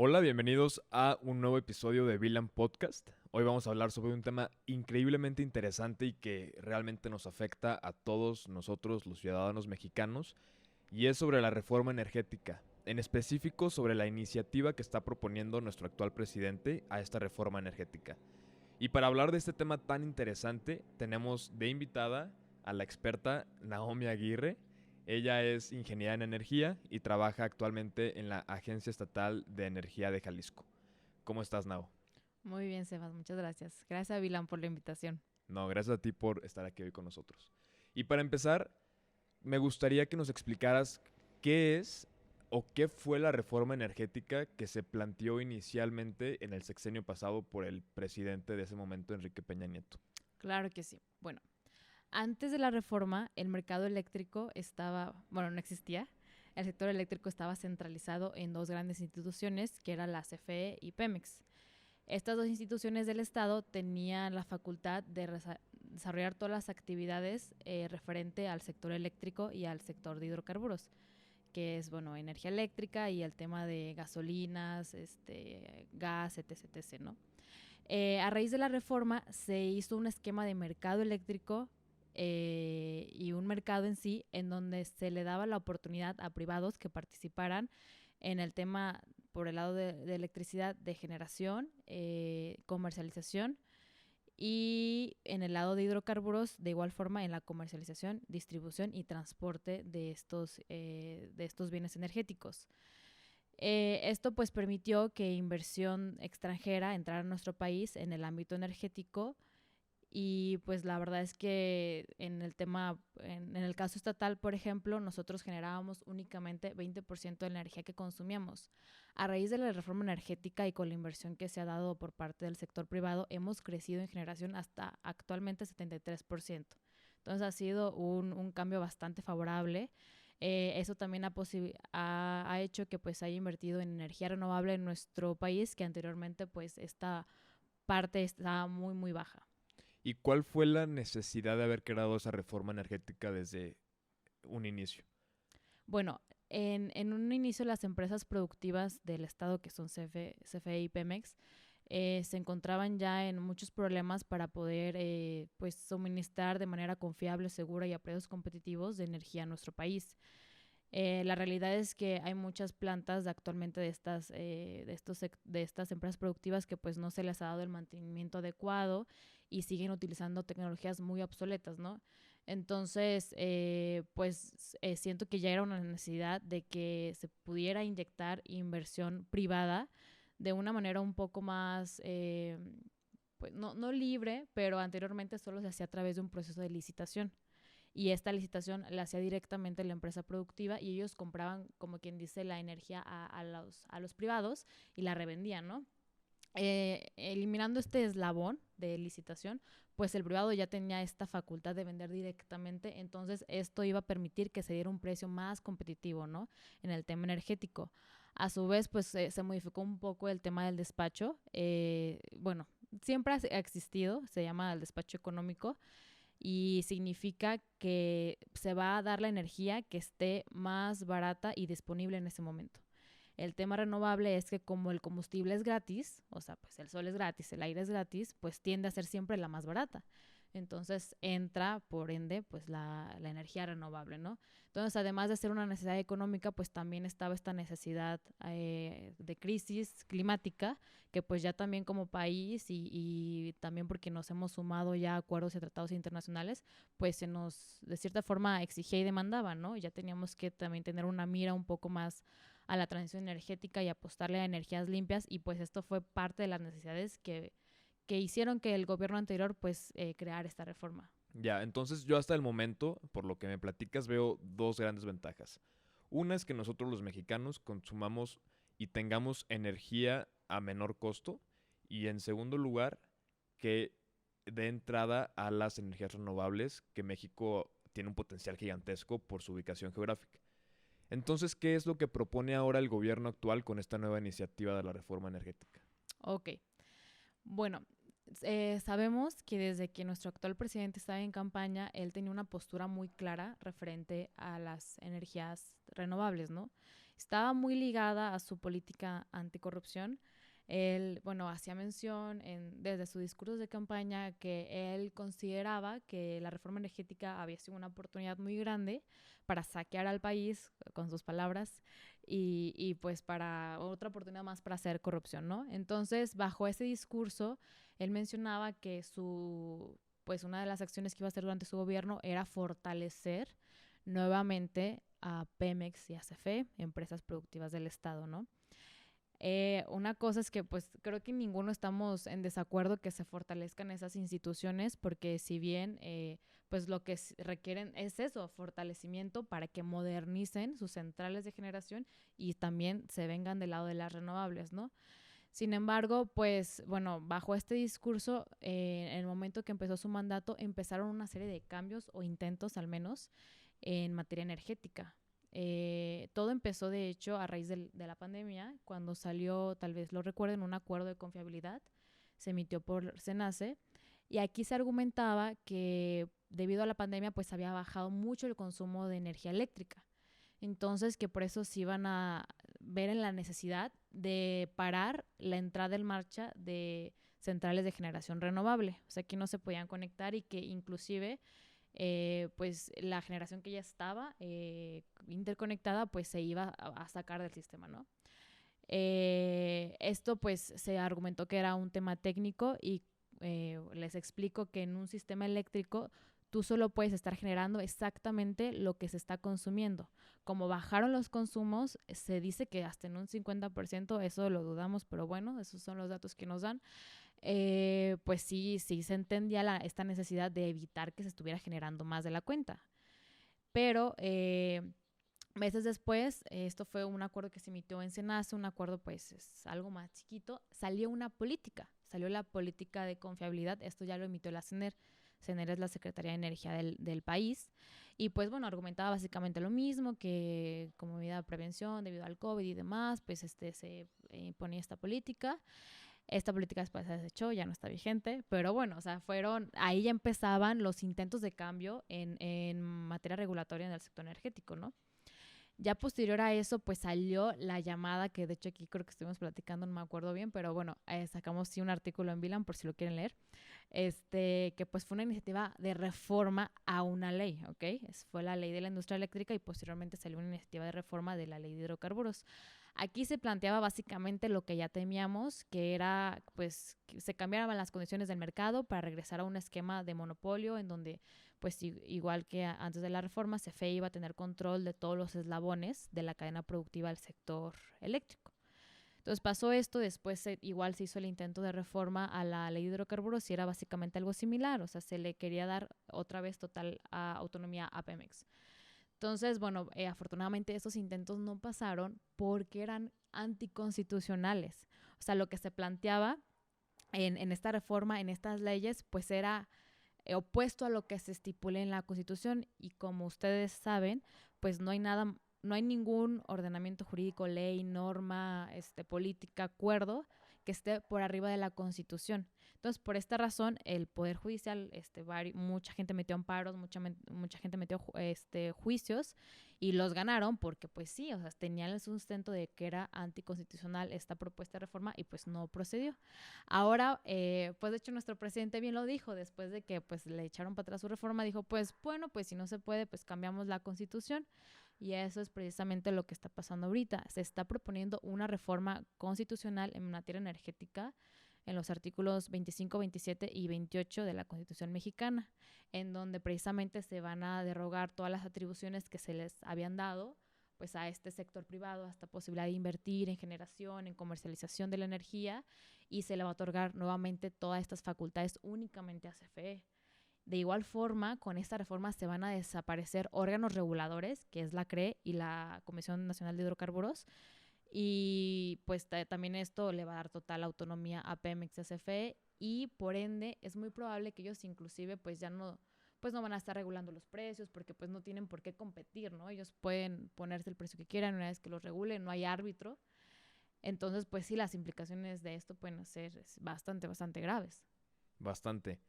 Hola, bienvenidos a un nuevo episodio de Villain Podcast. Hoy vamos a hablar sobre un tema increíblemente interesante y que realmente nos afecta a todos nosotros, los ciudadanos mexicanos, y es sobre la reforma energética, en específico sobre la iniciativa que está proponiendo nuestro actual presidente a esta reforma energética. Y para hablar de este tema tan interesante, tenemos de invitada a la experta Naomi Aguirre. Ella es ingeniera en energía y trabaja actualmente en la Agencia Estatal de Energía de Jalisco. ¿Cómo estás, Nao? Muy bien, Sebas, muchas gracias. Gracias a Vilan por la invitación. No, gracias a ti por estar aquí hoy con nosotros. Y para empezar, me gustaría que nos explicaras qué es o qué fue la reforma energética que se planteó inicialmente en el sexenio pasado por el presidente de ese momento, Enrique Peña Nieto. Claro que sí. Bueno, antes de la reforma, el mercado eléctrico no existía. El sector eléctrico estaba centralizado en dos grandes instituciones, que eran la CFE y Pemex. Estas dos instituciones del Estado tenían la facultad de desarrollar todas las actividades referente al sector eléctrico y al sector de hidrocarburos, que es, bueno, energía eléctrica y el tema de gasolinas, gas, etc., ¿no? A raíz de la reforma se hizo un esquema de mercado eléctrico y un mercado en sí en donde se le daba la oportunidad a privados que participaran en el tema por el lado de electricidad de generación, comercialización y en el lado de hidrocarburos de igual forma en la comercialización, distribución y transporte de estos bienes energéticos. Esto pues permitió que inversión extranjera entrara a nuestro país en el ámbito energético y pues la verdad es que en el caso estatal, por ejemplo, nosotros generábamos únicamente 20% de la energía que consumíamos. A raíz de la reforma energética y con la inversión que se ha dado por parte del sector privado, hemos crecido en generación hasta actualmente 73%. Entonces ha sido un cambio bastante favorable. Eso también ha hecho que pues haya invertido en energía renovable en nuestro país, que anteriormente pues esta parte estaba muy muy baja. ¿Y cuál fue la necesidad de haber creado esa reforma energética desde un inicio? Bueno, en un inicio las empresas productivas del Estado, que son CFE y Pemex, se encontraban ya en muchos problemas para poder pues suministrar de manera confiable, segura y a precios competitivos de energía a nuestro país. La realidad es que hay muchas plantas actualmente de estas empresas productivas que pues no se les ha dado el mantenimiento adecuado y siguen utilizando tecnologías muy obsoletas, ¿no? Entonces, siento que ya era una necesidad de que se pudiera inyectar inversión privada de una manera un poco más, pues no libre, pero anteriormente solo se hacía a través de un proceso de licitación y esta licitación la hacía directamente la empresa productiva y ellos compraban, como quien dice, la energía a los privados y la revendían, ¿no? Eliminando este eslabón de licitación, pues el privado ya tenía esta facultad de vender directamente, entonces esto iba a permitir que se diera un precio más competitivo, ¿no? En el tema energético. A su vez, pues se modificó un poco el tema del despacho. Bueno, siempre ha existido, se llama el despacho económico, y significa que se va a dar la energía que esté más barata y disponible en ese momento. El tema renovable es que como el combustible es gratis, o sea, pues el sol es gratis, el aire es gratis, pues tiende a ser siempre la más barata. Entonces entra, por ende, pues la energía renovable, ¿no? Entonces, además de ser una necesidad económica, pues también estaba esta necesidad de crisis climática, que pues ya también como país y también porque nos hemos sumado ya a acuerdos y tratados internacionales, pues se nos, de cierta forma, exigía y demandaba, ¿no? Ya teníamos que también tener una mira un poco más a la transición energética y apostarle a energías limpias y pues esto fue parte de las necesidades que hicieron que el gobierno anterior pues creara esta reforma. Ya, entonces yo hasta el momento, por lo que me platicas, veo dos grandes ventajas. Una es que nosotros los mexicanos consumamos y tengamos energía a menor costo. Y en segundo lugar, que dé entrada a las energías renovables, que México tiene un potencial gigantesco por su ubicación geográfica. Entonces, ¿qué es lo que propone ahora el gobierno actual con esta nueva iniciativa de la reforma energética? Ok, bueno, sabemos que desde que nuestro actual presidente estaba en campaña, él tenía una postura muy clara referente a las energías renovables, ¿no? estaba muy ligada a su política anticorrupción. Él, bueno, hacía mención desde su discurso de campaña que él consideraba que la reforma energética había sido una oportunidad muy grande para saquear al país, con sus palabras, y pues para otra oportunidad más para hacer corrupción, ¿no? Entonces, bajo ese discurso, él mencionaba que pues una de las acciones que iba a hacer durante su gobierno era fortalecer nuevamente a Pemex y a CFE, empresas productivas del Estado, ¿no? Una cosa es que pues creo que ninguno estamos en desacuerdo que se fortalezcan esas instituciones, porque si bien pues lo que requieren es eso, fortalecimiento para que modernicen sus centrales de generación y también se vengan del lado de las renovables, ¿no? Sin embargo, pues bueno, bajo este discurso, en el momento que empezó su mandato, empezaron una serie de cambios o intentos al menos en materia energética. Todo empezó, de hecho, a raíz de la pandemia, cuando salió, tal vez lo recuerden, un acuerdo de confiabilidad, se emitió por SENACE, y aquí se argumentaba que debido a la pandemia, pues había bajado mucho el consumo de energía eléctrica. Entonces, que por eso se iban a ver en la necesidad de parar la entrada en marcha de centrales de generación renovable. O sea, que no se podían conectar y que inclusive pues la generación que ya estaba interconectada pues se iba a sacar del sistema, ¿no? Esto pues se argumentó que era un tema técnico y les explico que en un sistema eléctrico tú solo puedes estar generando exactamente lo que se está consumiendo. Como bajaron los consumos, se dice que hasta en un 50%, eso lo dudamos, pero bueno, esos son los datos que nos dan. Pues sí se entendía esta necesidad de evitar que se estuviera generando más de la cuenta. Pero meses después, esto fue un acuerdo que se emitió en SENACE, un acuerdo pues es algo más chiquito, salió la política de confiabilidad, esto ya lo emitió la CENER. CENER es la Secretaría de Energía del país, y pues bueno, argumentaba básicamente lo mismo, que como medida de prevención debido al COVID y demás, pues se ponía esta política. Esta política después se desechó, ya no está vigente, pero bueno, o sea, ahí ya empezaban los intentos de cambio en materia regulatoria en el sector energético, ¿no? Ya posterior a eso, pues salió la llamada, que de hecho aquí creo que estuvimos platicando, no me acuerdo bien, pero bueno, sacamos sí un artículo en Vilan por si lo quieren leer, que pues fue una iniciativa de reforma a una ley, ¿ok? Fue la ley de la industria eléctrica y posteriormente salió una iniciativa de reforma de la ley de hidrocarburos. Aquí se planteaba básicamente lo que ya temíamos, que era pues que se cambiaran las condiciones del mercado para regresar a un esquema de monopolio en donde pues igual que antes de la reforma, CFE iba a tener control de todos los eslabones de la cadena productiva del sector eléctrico. Entonces pasó esto, después igual se hizo el intento de reforma a la ley de hidrocarburos y era básicamente algo similar, o sea, se le quería dar otra vez total autonomía a Pemex. Entonces, bueno, afortunadamente esos intentos no pasaron porque eran anticonstitucionales. O sea, lo que se planteaba en esta reforma, en estas leyes, pues era opuesto a lo que se estipule en la Constitución, y como ustedes saben, pues no hay ningún ordenamiento jurídico, ley, norma, política, acuerdo que esté por arriba de la Constitución. Entonces, por esta razón, el Poder Judicial, mucha gente metió amparos, mucha gente metió juicios y los ganaron porque, pues sí, o sea, tenían el sustento de que era anticonstitucional esta propuesta de reforma y pues no procedió. Ahora, pues de hecho nuestro presidente bien lo dijo, después de que pues le echaron para atrás su reforma, dijo, pues bueno, pues si no se puede, pues cambiamos la Constitución. Y eso es precisamente lo que está pasando ahorita. Se está proponiendo una reforma constitucional en materia energética en los artículos 25, 27 y 28 de la Constitución mexicana, en donde precisamente se van a derogar todas las atribuciones que se les habían dado pues a este sector privado, a esta posibilidad de invertir en generación, en comercialización de la energía, y se le va a otorgar nuevamente todas estas facultades únicamente a CFE. De igual forma, con esta reforma se van a desaparecer órganos reguladores, que es la CRE y la Comisión Nacional de Hidrocarburos, y pues también esto le va a dar total autonomía a Pemex y a CFE, y por ende es muy probable que ellos inclusive pues ya no van a estar regulando los precios, porque pues no tienen por qué competir, ¿no? Ellos pueden ponerse el precio que quieran una vez que los regulen, no hay árbitro. Entonces, pues sí, las implicaciones de esto pueden ser bastante graves. Bastante.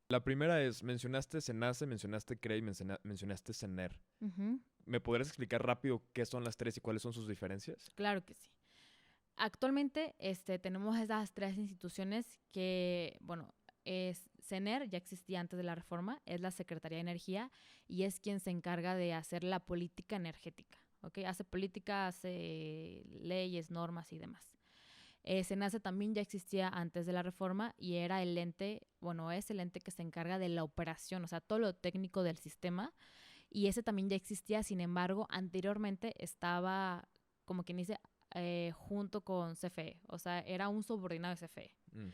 La primera es, mencionaste SENACE, mencionaste CRE y mencionaste CENER. Uh-huh. ¿Me podrías explicar rápido qué son las tres y cuáles son sus diferencias? Claro que sí. Actualmente tenemos esas tres instituciones que, bueno, es CENER, ya existía antes de la reforma, es la Secretaría de Energía y es quien se encarga de hacer la política energética, ¿ok? Hace política, hace leyes, normas y demás. SENACE también ya existía antes de la reforma y era el ente, bueno, es el ente que se encarga de la operación, o sea, todo lo técnico del sistema, y ese también ya existía. Sin embargo, anteriormente estaba, como quien dice, junto con CFE, o sea, era un subordinado de CFE. Mm.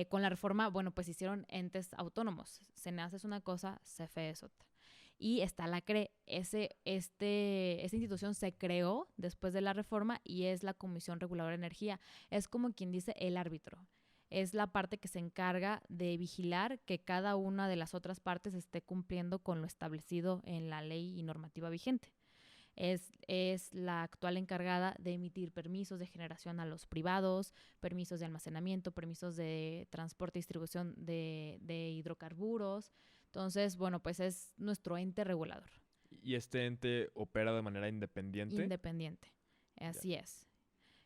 Con la reforma, bueno, pues hicieron entes autónomos. SENACE es una cosa, CFE es otra. Y está la CRE. Esta institución se creó después de la reforma y es la Comisión Reguladora de Energía. Es como quien dice el árbitro. Es la parte que se encarga de vigilar que cada una de las otras partes esté cumpliendo con lo establecido en la ley y normativa vigente. Es la actual encargada de emitir permisos de generación a los privados, permisos de almacenamiento, permisos de transporte y distribución de hidrocarburos. Entonces, bueno, pues es nuestro ente regulador. ¿Y este ente opera de manera independiente? Independiente, Ya. así es.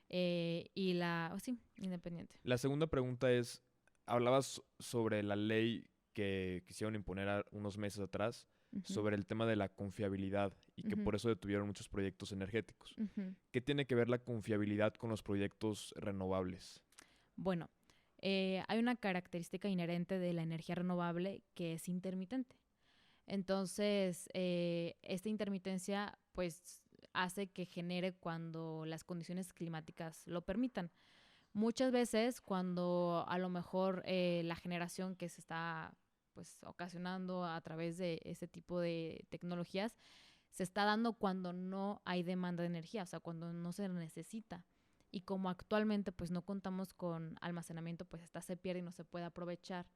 Sí, independiente. La segunda pregunta es, hablabas sobre la ley que quisieron imponer unos meses atrás, Ujú, sobre el tema de la confiabilidad y que ujú, por eso detuvieron muchos proyectos energéticos. ujú. ¿Qué tiene que ver la confiabilidad con los proyectos renovables? Bueno, hay una característica inherente de la energía renovable que es intermitente. Entonces, esta intermitencia pues hace que genere cuando las condiciones climáticas lo permitan. Muchas veces cuando a lo mejor la generación que se está pues ocasionando a través de ese tipo de tecnologías se está dando cuando no hay demanda de energía, o sea, cuando no se necesita. Y como actualmente pues no contamos con almacenamiento, pues esta se pierde y no se puede aprovechar.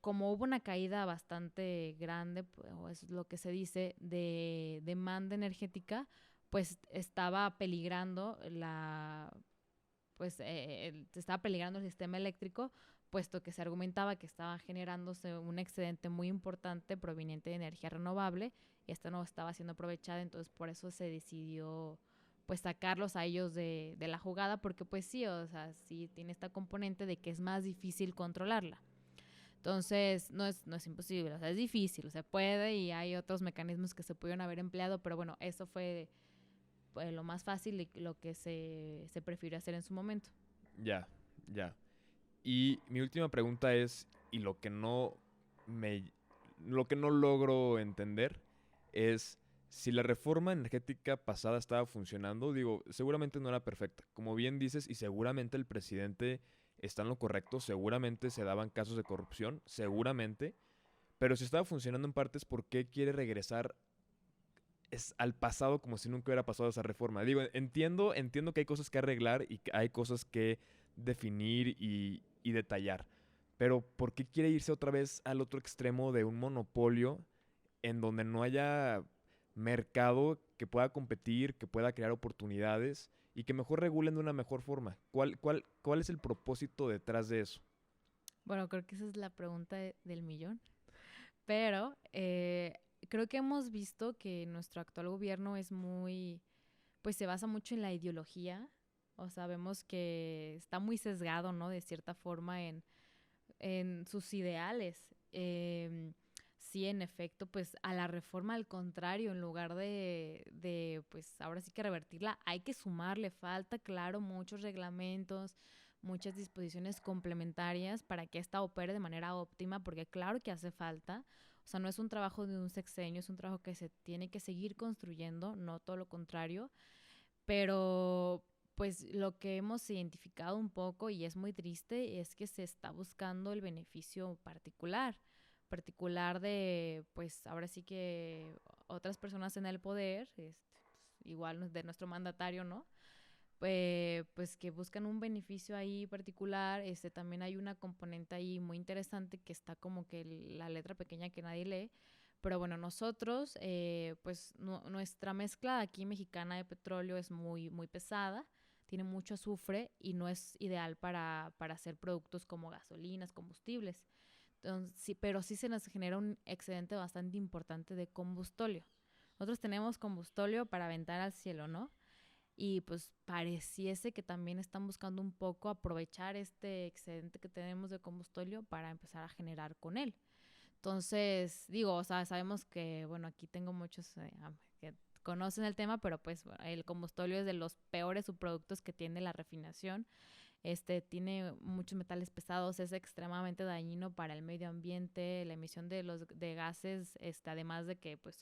Como hubo una caída bastante grande, pues, o es lo que se dice, de demanda energética, pues estaba peligrando estaba peligrando el sistema eléctrico, puesto que se argumentaba que estaba generándose un excedente muy importante proveniente de energía renovable y esta no estaba siendo aprovechada, entonces por eso se decidió pues sacarlos a ellos de la jugada, porque pues sí, o sea, sí tiene esta componente de que es más difícil controlarla. Entonces, no es imposible, o sea, es difícil, se puede y hay otros mecanismos que se pudieron haber empleado, pero bueno, eso fue lo más fácil y lo que se prefirió hacer en su momento. Ya, ya. Y mi última pregunta es, y me, lo que no logro entender es si la reforma energética pasada estaba funcionando, digo, seguramente no era perfecta, como bien dices, y seguramente el presidente está en lo correcto, seguramente se daban casos de corrupción, seguramente, pero si estaba funcionando en partes, ¿por qué quiere regresar al pasado como si nunca hubiera pasado esa reforma? Digo, entiendo que hay cosas que arreglar y que hay cosas que definir y detallar. Pero ¿por qué quiere irse otra vez al otro extremo de un monopolio en donde no haya mercado que pueda competir, que pueda crear oportunidades y que mejor regulen de una mejor forma? ¿Cuál es el propósito detrás de eso? Bueno, creo que esa es la pregunta del millón, pero creo que hemos visto que nuestro actual gobierno pues se basa mucho en la ideología, o sea, vemos que está muy sesgado, ¿no? De cierta forma en sus ideales. Sí, en efecto, pues a la reforma al contrario, en lugar pues ahora sí que revertirla, hay que sumarle, falta, claro, muchos reglamentos, muchas disposiciones complementarias para que esta opere de manera óptima, porque claro que hace falta. O sea, no es un trabajo de un sexenio, es un trabajo que se tiene que seguir construyendo, no todo lo contrario, pero pues lo que hemos identificado un poco y es muy triste es que se está buscando el beneficio particular de pues ahora sí que otras personas en el poder, igual de nuestro mandatario, ¿no? Pues que buscan un beneficio ahí particular. También hay una componente ahí muy interesante que está como que la letra pequeña que nadie lee. Pero bueno, nosotros, pues nuestra mezcla aquí mexicana de petróleo es muy, muy pesada, tiene mucho azufre y no es ideal para hacer productos como gasolinas, combustibles. Entonces, sí, pero sí se nos genera un excedente bastante importante de combustóleo. nosotros tenemos combustóleo para aventar al cielo, ¿no? Y pues pareciese que también están buscando un poco aprovechar este excedente que tenemos de combustóleo para empezar a generar con él. Entonces, digo, o sea, sabemos que, bueno, aquí tengo muchos que conocen el tema, pero pues bueno, el combustóleo es de los peores subproductos que tiene la refinación. Tiene muchos metales pesados, es extremadamente dañino para el medio ambiente, la emisión de gases, además de que pues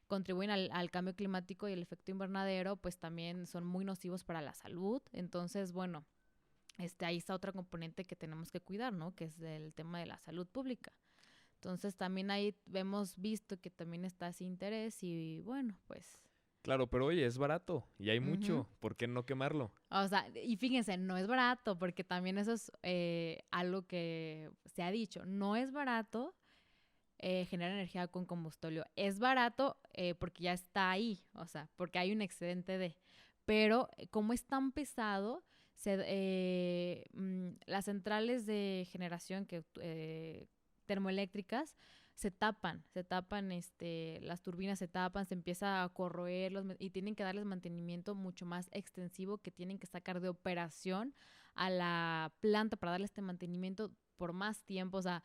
contribuyen al cambio climático y el efecto invernadero, pues también son muy nocivos para la salud. Entonces, bueno, ahí está otra componente que tenemos que cuidar, ¿no? Que es el tema de la salud pública. Entonces también ahí hemos visto que también está ese interés y bueno, pues... Claro, pero oye, es barato y hay Uh-huh. mucho. ¿Por qué no quemarlo? O sea, y fíjense, no es barato, porque también eso es algo que se ha dicho. No es barato generar energía con combustóleo. Es barato porque ya está ahí, o sea, porque hay un excedente de... Pero como es tan pesado, las centrales de generación termoeléctricas se tapan, las turbinas se tapan, se empieza a corroer y tienen que darles mantenimiento mucho más extensivo, que tienen que sacar de operación a la planta para darle este mantenimiento por más tiempo, o sea,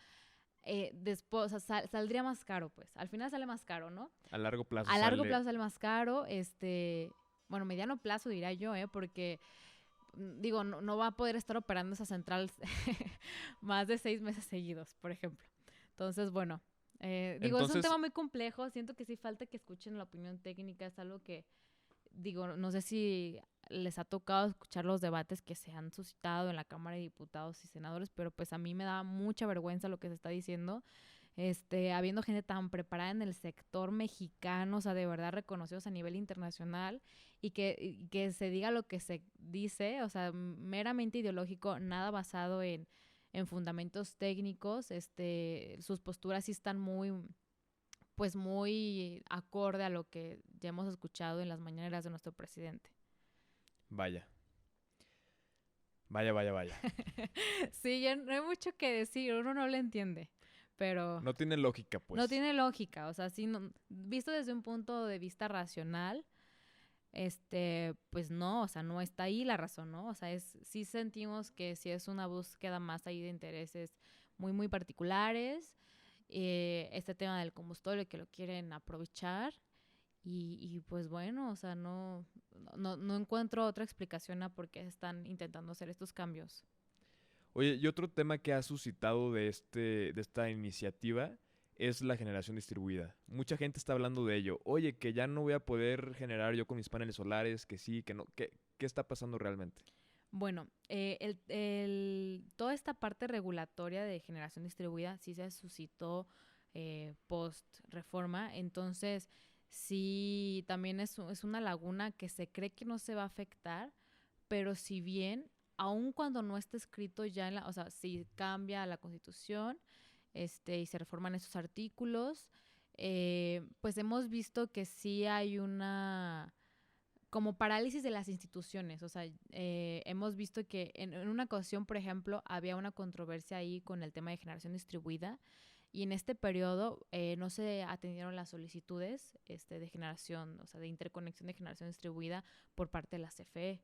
después, o sea, saldría más caro, pues, al final sale más caro, ¿no? A largo plazo A largo sale. plazo sale más caro, bueno, mediano plazo diría yo, porque digo, no va a poder estar operando esa central más de 6 meses seguidos, por ejemplo. Entonces, bueno, digo, es un tema muy complejo. Siento que sí falta que escuchen la opinión técnica. Es algo que, digo, no sé si les ha tocado escuchar los debates que se han suscitado en la Cámara de Diputados y Senadores, pero pues a mí me da mucha vergüenza lo que se está diciendo. Habiendo gente tan preparada en el sector mexicano, o sea, de verdad reconocidos a nivel internacional, y que se diga lo que se dice, o sea, meramente ideológico, nada basado en fundamentos técnicos. Sus posturas sí están pues muy acorde a lo que ya hemos escuchado en las mañaneras de nuestro presidente. Vaya. Vaya. Sí, ya no hay mucho que decir, uno no le entiende, pero... No tiene lógica, pues. No tiene lógica, o sea, sí, visto desde un punto de vista racional, pues no, o sea, no está ahí la razón, ¿no? O sea, sí sentimos que sí es una búsqueda más ahí de intereses muy, muy particulares, este tema del combustóleo que lo quieren aprovechar y pues bueno, o sea, no encuentro otra explicación a por qué están intentando hacer estos cambios. Oye, y otro tema que ha suscitado de esta iniciativa es la generación distribuida. Mucha gente está hablando de ello. Oye, que ya no voy a poder generar yo con mis paneles solares, que sí, que no. ¿Qué está pasando realmente? Bueno, toda esta parte regulatoria de generación distribuida sí se suscitó post-reforma, entonces sí también es una laguna que se cree que no se va a afectar, pero si bien, aun cuando no esté escrito ya o sea, si cambia la Constitución y se reforman esos artículos, pues hemos visto que sí hay una como parálisis de las instituciones. O sea, hemos visto que en una ocasión, por ejemplo, había una controversia ahí con el tema de generación distribuida y en este periodo no se atendieron las solicitudes de generación, o sea, de interconexión de generación distribuida por parte de la CFE.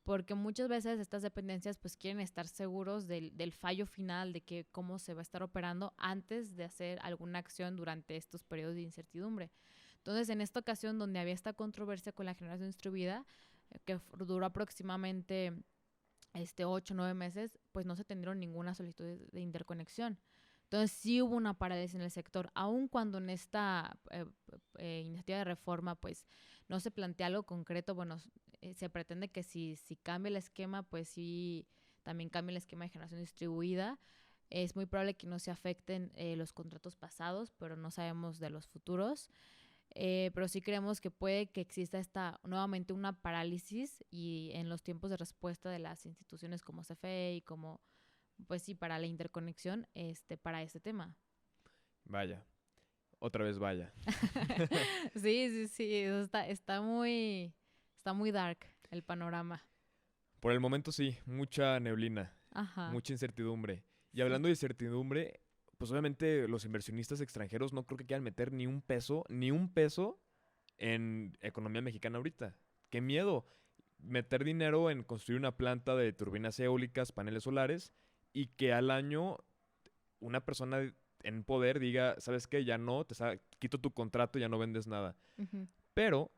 Porque muchas veces estas dependencias pues quieren estar seguros del fallo final, de que cómo se va a estar operando antes de hacer alguna acción durante estos periodos de incertidumbre. Entonces, en esta ocasión donde había esta controversia con la generación distribuida, que duró aproximadamente 8 o 9 meses, pues no se atendieron ninguna solicitud de interconexión. Entonces sí hubo una parálisis en el sector, aun cuando en esta iniciativa de reforma pues no se plantea algo concreto. Bueno, se pretende que si cambia el esquema, pues sí también cambia el esquema de generación distribuida. Es muy probable que no se afecten los contratos pasados, pero no sabemos de los futuros. Pero sí creemos que puede que exista nuevamente una parálisis y en los tiempos de respuesta de las instituciones como CFE y como, pues sí, para la interconexión, para este tema. Vaya. Otra vez vaya. Sí, está muy dark el panorama. Por el momento sí, mucha neblina, Ajá. mucha incertidumbre. Y Sí. hablando de incertidumbre, pues obviamente los inversionistas extranjeros no creo que quieran meter ni un peso en economía mexicana ahorita. ¡Qué miedo! Meter dinero en construir una planta de turbinas eólicas, paneles solares, y que al año una persona en poder diga, ¿sabes qué? Ya no, quito tu contrato, ya no vendes nada. Ujú. Pero,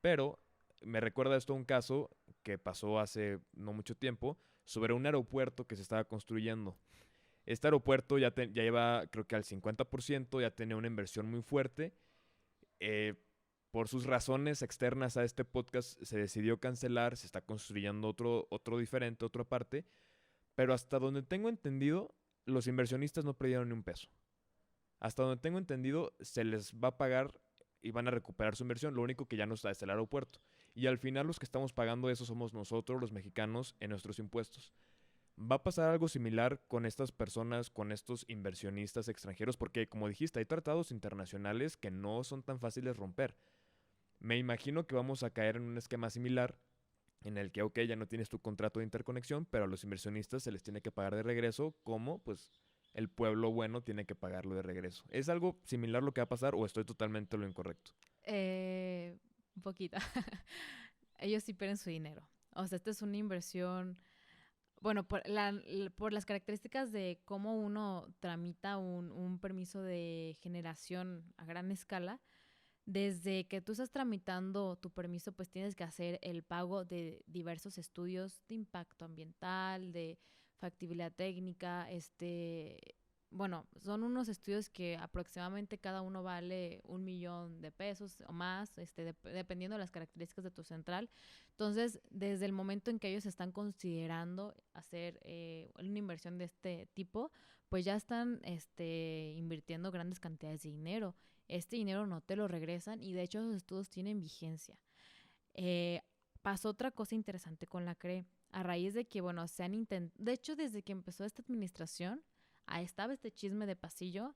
pero, me recuerda esto a un caso que pasó hace no mucho tiempo sobre un aeropuerto que se estaba construyendo. Este aeropuerto ya lleva, creo que al 50%, ya tenía una inversión muy fuerte. Eh, por sus razones externas a este podcast se decidió cancelar, se está construyendo otro diferente, otra parte, pero hasta donde tengo entendido, los inversionistas no perdieron ni un peso. Hasta donde tengo entendido, se les va a pagar y van a recuperar su inversión. Lo único que ya no está es el aeropuerto. Y al final los que estamos pagando eso somos nosotros, los mexicanos, en nuestros impuestos. ¿Va a pasar algo similar con estas personas, con estos inversionistas extranjeros? Porque, como dijiste, hay tratados internacionales que no son tan fáciles de romper. Me imagino que vamos a caer en un esquema similar en el que, ok, ya no tienes tu contrato de interconexión, pero a los inversionistas se les tiene que pagar de regreso, como pues el pueblo bueno tiene que pagarlo de regreso. ¿Es algo similar lo que va a pasar o estoy totalmente lo incorrecto? Un poquito. Ellos sí pierden su dinero. O sea, esta es una inversión. Bueno, por las características de cómo uno tramita un permiso de generación a gran escala, desde que tú estás tramitando tu permiso, pues tienes que hacer el pago de diversos estudios de impacto ambiental, de factibilidad técnica, bueno, son unos estudios que aproximadamente cada uno vale 1 millón de pesos o más, dependiendo de las características de tu central. Entonces, desde el momento en que ellos están considerando hacer una inversión de este tipo, pues ya están invirtiendo grandes cantidades de dinero. Este dinero no te lo regresan y de hecho esos estudios tienen vigencia. Eh, Pasó otra cosa interesante con la CRE. A raíz de que, bueno, se han intentado, de hecho desde que empezó esta administración, estaba este chisme de pasillo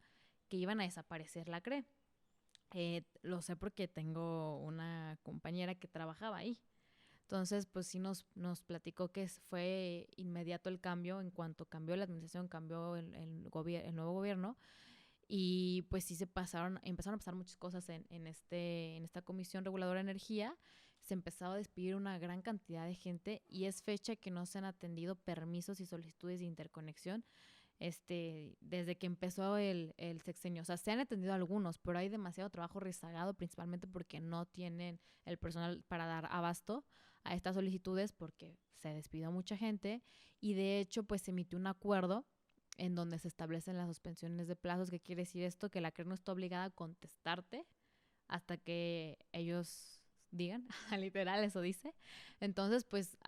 que iban a desaparecer la CRE. Lo sé porque tengo una compañera que trabajaba ahí. Entonces, pues sí nos platicó que fue inmediato el cambio, en cuanto cambió la administración, cambió el nuevo gobierno, y pues sí empezaron a pasar muchas cosas en esta Comisión Reguladora de Energía. Se empezó a despedir una gran cantidad de gente y es fecha que no se han atendido permisos y solicitudes de interconexión desde que empezó el sexenio. O sea, se han atendido algunos, pero hay demasiado trabajo rezagado, principalmente porque no tienen el personal para dar abasto a estas solicitudes, porque se despidió mucha gente y de hecho pues se emitió un acuerdo en donde se establecen las suspensiones de plazos. ¿Qué quiere decir esto? Que la CRE no está obligada a contestarte hasta que ellos digan, literal eso dice. Entonces, pues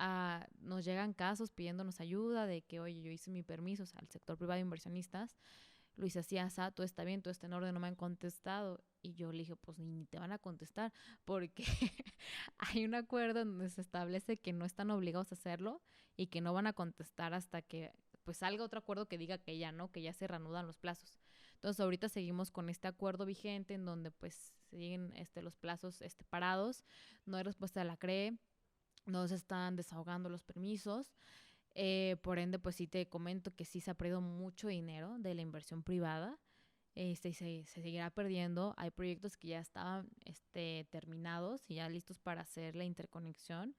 nos llegan casos pidiéndonos ayuda de que, oye, yo hice mi permiso, o sea, al sector privado de inversionistas, lo hice así, asá, todo está bien, todo está en orden, no me han contestado. Y yo le dije, pues ni te van a contestar, porque hay un acuerdo en donde se establece que no están obligados a hacerlo y que no van a contestar hasta que pues salga otro acuerdo que diga que ya no, que ya se reanudan los plazos. Entonces ahorita seguimos con este acuerdo vigente en donde pues siguen los plazos parados, no hay respuesta de la CRE, no se están desahogando los permisos. Por ende, pues sí te comento que sí se ha perdido mucho dinero de la inversión privada. Y se seguirá perdiendo. Hay proyectos que ya estaban terminados y ya listos para hacer la interconexión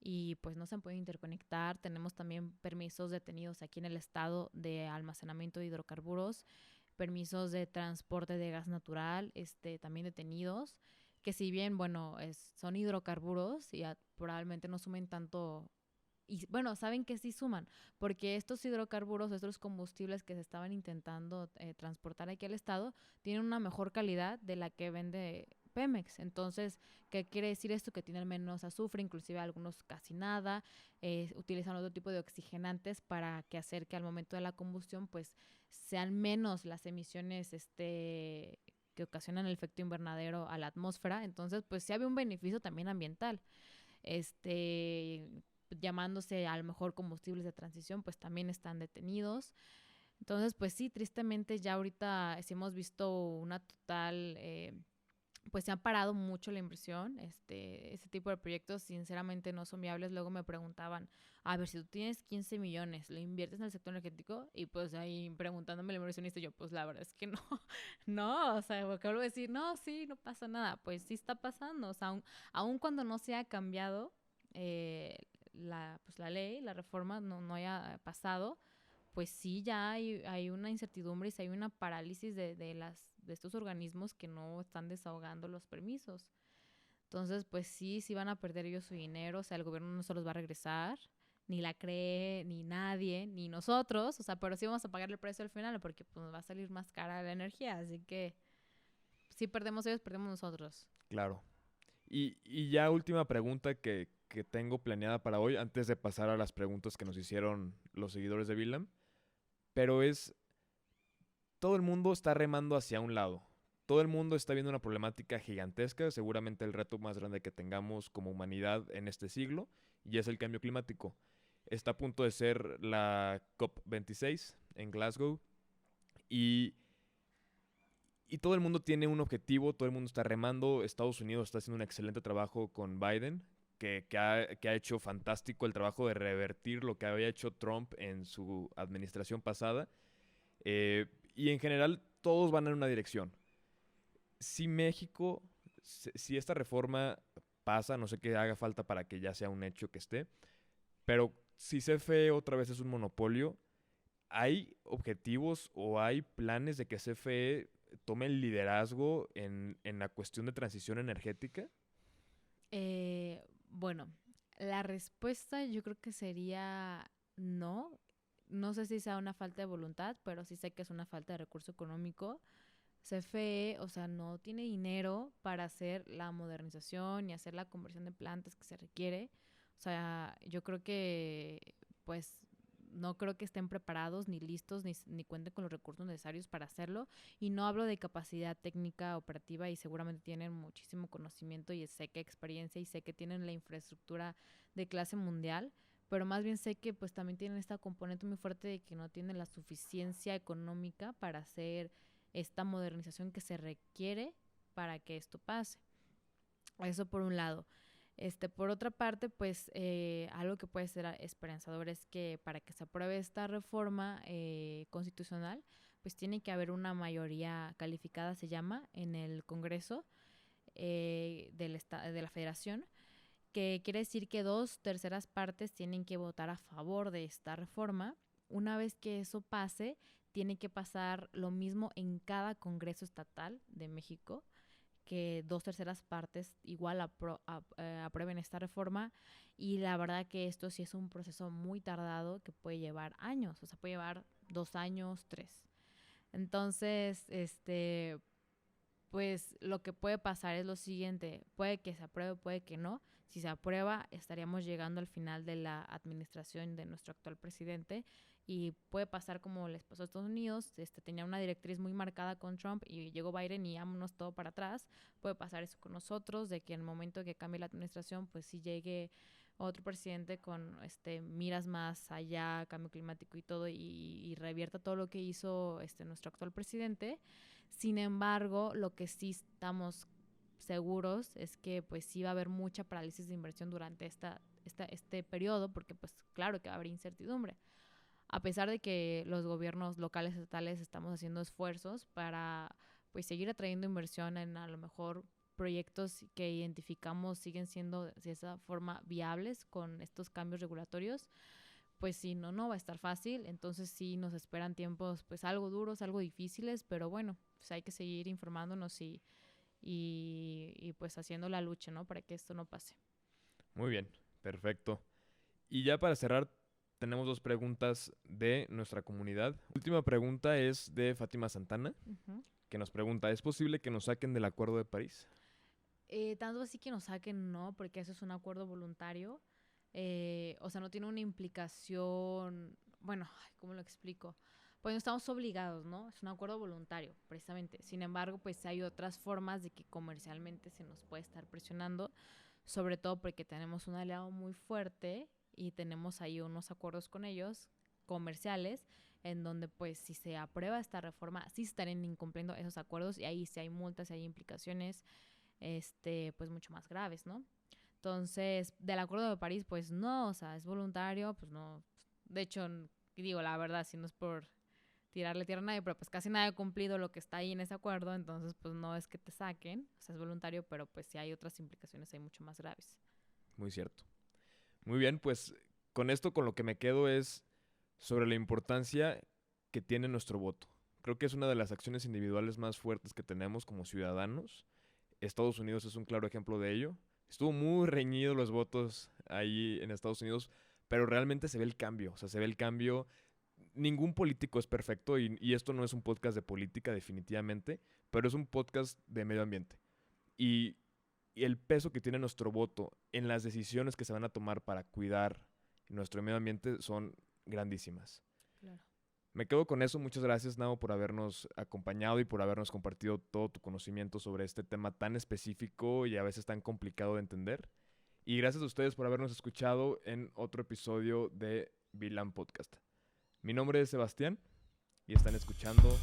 y pues no se han podido interconectar. Tenemos también permisos detenidos aquí en el estado de almacenamiento de hidrocarburos, permisos de transporte de gas natural, también detenidos, que si bien, bueno, son hidrocarburos y probablemente no sumen tanto. Y bueno, saben que sí suman, porque estos hidrocarburos, estos combustibles que se estaban intentando transportar aquí al estado, tienen una mejor calidad de la que vende Pemex. Entonces, ¿qué quiere decir esto? Que tienen menos azufre, inclusive algunos casi nada, utilizan otro tipo de oxigenantes para que hacer que al momento de la combustión, pues, sean menos las emisiones, que ocasionan el efecto invernadero a la atmósfera. Entonces, pues, sí había un beneficio también ambiental. Llamándose a lo mejor combustibles de transición, pues también están detenidos. Entonces, pues sí, tristemente ya ahorita sí hemos visto una total pues se ha parado mucho la inversión. Este tipo de proyectos sinceramente no son viables. Luego me preguntaban, a ver, si tú tienes 15 millones, ¿lo inviertes en el sector energético? Y pues ahí preguntándome el inversionista, yo pues la verdad es que no, no, o sea, porque vuelvo a decir, no, sí, no pasa nada. Pues sí está pasando, o sea, aun cuando no se ha cambiado pues la ley, la reforma no haya pasado, pues sí ya hay una incertidumbre y sí hay una parálisis de estos organismos que no están desahogando los permisos. Entonces, pues sí van a perder ellos su dinero, o sea, el gobierno no se los va a regresar, ni la cree, ni nadie, ni nosotros, o sea, pero sí vamos a pagar el precio al final porque pues nos va a salir más cara la energía, así que si perdemos ellos, perdemos nosotros. Claro. Y ya última pregunta que tengo planeada para hoy, antes de pasar a las preguntas que nos hicieron los seguidores de Villam, pero es, todo el mundo está remando hacia un lado. Todo el mundo está viendo una problemática gigantesca, seguramente el reto más grande que tengamos como humanidad en este siglo, y es el cambio climático. Está a punto de ser la COP26 en Glasgow y, y todo el mundo tiene un objetivo, todo el mundo está remando. Estados Unidos está haciendo un excelente trabajo con Biden, que ha hecho fantástico el trabajo de revertir lo que había hecho Trump en su administración pasada. Y en general todos van en una dirección. Si México, si esta reforma pasa, no sé qué haga falta para que ya sea un hecho que esté, pero si CFE otra vez es un monopolio, ¿hay objetivos o hay planes de que CFE tome el liderazgo en la cuestión de transición energética? Bueno, la respuesta yo creo que sería no. No sé si sea una falta de voluntad, pero sí sé que es una falta de recurso económico. CFE, o sea, no tiene dinero para hacer la modernización y hacer la conversión de plantas que se requiere. O sea, yo creo que, pues, no creo que estén preparados ni listos ni cuenten con los recursos necesarios para hacerlo. Y no hablo de capacidad técnica operativa y seguramente tienen muchísimo conocimiento y sé que experiencia y sé que tienen la infraestructura de clase mundial, pero más bien sé que pues también tienen esta componente muy fuerte de que no tienen la suficiencia económica para hacer esta modernización que se requiere para que esto pase. Eso por un lado. Por otra parte, pues algo que puede ser esperanzador es que para que se apruebe esta reforma constitucional, pues tiene que haber una mayoría calificada, se llama, en el Congreso de la Federación, que quiere decir que 2/3 tienen que votar a favor de esta reforma. Una vez que eso pase, tiene que pasar lo mismo en cada Congreso Estatal de México, que 2/3 igual aprueben esta reforma. Y la verdad que esto sí es un proceso muy tardado que puede llevar años, o sea, puede llevar 2 años, 3. Entonces, pues lo que puede pasar es lo siguiente, puede que se apruebe, puede que no. Si se aprueba, estaríamos llegando al final de la administración de nuestro actual presidente y puede pasar como les pasó a Estados Unidos, tenía una directriz muy marcada con Trump y llegó Biden y vámonos todo para atrás. Puede pasar eso con nosotros, de que en el momento que cambie la administración, pues sí llegue otro presidente con miras más allá, cambio climático y todo, y revierta todo lo que hizo nuestro actual presidente. Sin embargo, lo que sí estamos seguros es que pues sí va a haber mucha parálisis de inversión durante este periodo, porque pues claro que va a haber incertidumbre. A pesar de que los gobiernos locales, estatales, estamos haciendo esfuerzos para pues seguir atrayendo inversión en a lo mejor proyectos que identificamos siguen siendo de esa forma viables con estos cambios regulatorios, pues sí, no va a estar fácil. Entonces sí nos esperan tiempos pues algo duros, algo difíciles, pero bueno, pues hay que seguir informándonos y pues haciendo la lucha, ¿no? Para que esto no pase. Muy bien, perfecto. Y ya para cerrar, tenemos dos preguntas de nuestra comunidad. La última pregunta es de Fátima Santana, Uh-huh. que nos pregunta, ¿es posible que nos saquen del Acuerdo de París? Tanto así que nos saquen, no, porque eso es un acuerdo voluntario. O sea, no tiene una implicación, bueno, ¿cómo lo explico? Pues no estamos obligados, ¿no? Es un acuerdo voluntario, precisamente. Sin embargo, pues hay otras formas de que comercialmente se nos puede estar presionando, sobre todo porque tenemos un aliado muy fuerte y tenemos ahí unos acuerdos con ellos comerciales en donde pues si se aprueba esta reforma sí estarían incumpliendo esos acuerdos y ahí sí hay multas, sí hay implicaciones. pues mucho más graves, ¿no? Entonces, del Acuerdo de París, pues no, o sea, es voluntario, pues no. De hecho, digo, la verdad, si no es por tirarle tierra a nadie, pero pues casi nadie ha cumplido lo que está ahí en ese acuerdo, entonces pues no es que te saquen, o sea, es voluntario, pero pues sí hay otras implicaciones ahí mucho más graves. Muy cierto. Muy bien, pues con esto con lo que me quedo es sobre la importancia que tiene nuestro voto. Creo que es una de las acciones individuales más fuertes que tenemos como ciudadanos. Estados Unidos es un claro ejemplo de ello. Estuvo muy reñido los votos ahí en Estados Unidos, pero realmente se ve el cambio. O sea, se ve el cambio. Ningún político es perfecto y esto no es un podcast de política definitivamente, pero es un podcast de medio ambiente. Y, y el peso que tiene nuestro voto en las decisiones que se van a tomar para cuidar nuestro medio ambiente son grandísimas. Claro. Me quedo con eso. Muchas gracias, Nao, por habernos acompañado y por habernos compartido todo tu conocimiento sobre este tema tan específico y a veces tan complicado de entender. Y gracias a ustedes por habernos escuchado en otro episodio de VLAN Podcast. Mi nombre es Sebastián y están escuchando